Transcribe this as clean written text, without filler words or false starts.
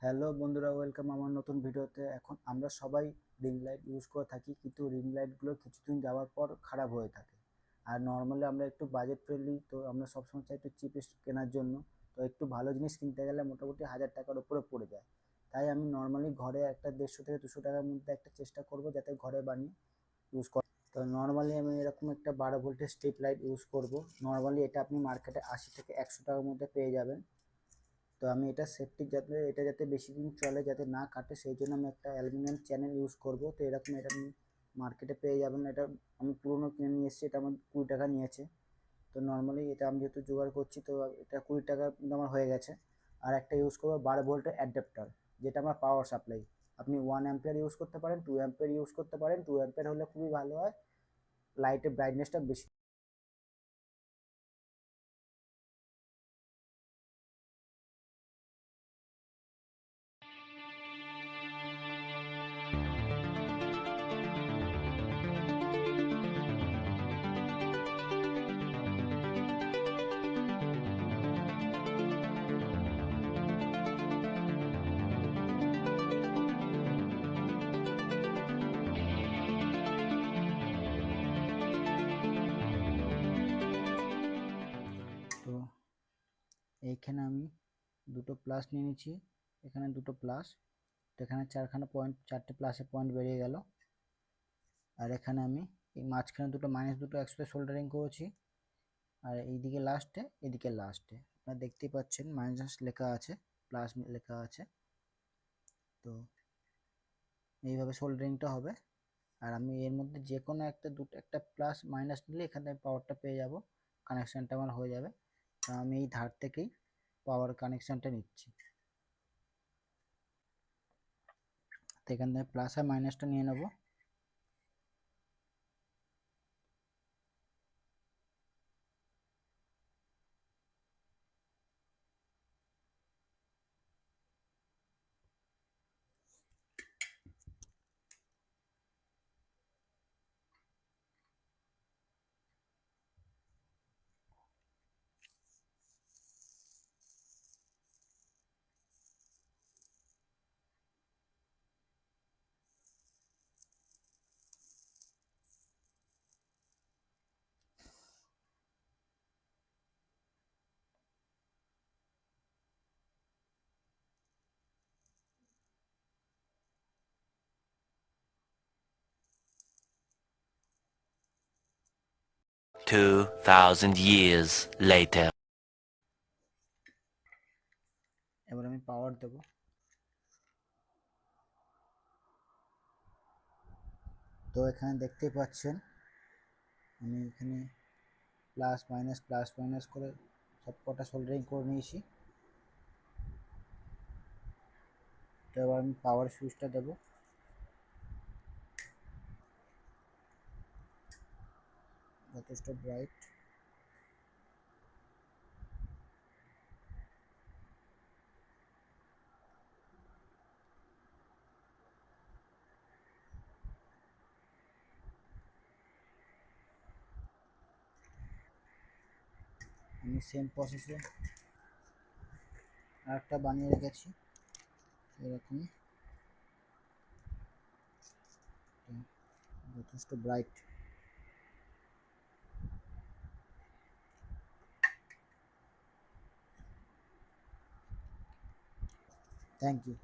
Hello বন্ধুরা, welcome আমার নতুন ভিডিওতে। এখন আমরা সবাই রিং লাইট ইউজ করে থাকি, কিন্তু রিং লাইটগুলো কিছুদিন যাওয়ার পর খারাপ হয়ে থাকে। আর নর্মালি আমরা একটু বাজেট ফ্রেন্ডলি, তো আমরা সবসময় চাই একটু চিপেস্ট কেনার জন্য। তো একটু ভালো জিনিস কিনতে গেলে মোটামুটি 1000 টাকার উপরে পড়ে যায়। তাই আমি নর্মালি ঘরে একটা 150 থেকে 200 টাকার মধ্যে একটা চেষ্টা করব যাতে ঘরে বানিয়ে ইউজ করা। তো নর্মালি আমি এরকম একটা 12 ভোল্টের স্ট্রিট লাইট ইউজ করব। নর্মালি এটা আপনি মার্কেটে 80 থেকে 100 টাকার মধ্যে পেয়ে যাবেন। তো আমি এটা সেফটি, যাতে বেশি দিন চলে, যাতে না কাটে, সেই জন্য আমি একটা অ্যালুমিনিয়াম চ্যানেল ইউজ করব। তো এরকম এটা আপনি মার্কেটে পেয়ে যাবেন। এটা আমি পুরনো কিনে নিয়ে এসেছি, এটা আমার 20 টাকা নিয়েছে। তো নর্মালি এটা আমি যেহেতু জোগাড় করছি, তো এটা 20 টাকা কিন্তু আমার হয়ে গেছে। আর একটা ইউজ করবো 12 ভোল্টের অ্যাডাপ্টার, যেটা আমার পাওয়ার সাপ্লাই। আপনি 1 অ্যাম্পিয়ার ইউজ করতে পারেন, 2 অ্যাম্পিয়ার ইউজ করতে পারেন। 2 অ্যাম্পিয়ার হলে খুবই ভালো হয়, লাইটের ব্রাইটনেসটা বেশি। তো এইখানে আমি দুটো প্লাস নিয়ে নিচ্ছি, এখানে দুটো প্লাস। তো এখানে চারখানা পয়েন্ট, 4টে প্লাসের পয়েন্ট বেরিয়ে গেল। আর এখানে আমি এই মাঝখানে দুটো মাইনাস দুটো একসাথে সোল্ডারিং করেছি। আর এইদিকে লাস্টে, এদিকে লাস্টে আপনারা দেখতেই পাচ্ছেন মাইনাস লেখা আছে, প্লাস লেখা আছে। তো এইভাবে সোল্ডারিংটা হবে। আর আমি এর মধ্যে যে কোনো একটা প্লাস মাইনাস নিলে এখানে পাওয়ারটা পেয়ে যাব, কানেকশানটা আমার হয়ে যাবে। তো আমি এই ধার থেকেই পাওয়ার কানেকশানটা নিচ্ছি। তো এখান থেকে প্লাস আর মাইনাসটা নিয়ে নেব। Two thousand years later. এবার আমি পাওয়ার দেব। তো এখানে দেখতেই পাচ্ছেন আমি এখানে প্লাস মাইনাস করে সব কটা সোল্ডারিং করে নিয়েছি। তো এবার আমি পাওয়ার সুইচটা দেবো। যথেষ্ট ব্রাইট। আমি সেম প্রসেসে আরেকটা বানিয়ে রেখেছি এরকম, যথেষ্ট ব্রাইট। Thank you.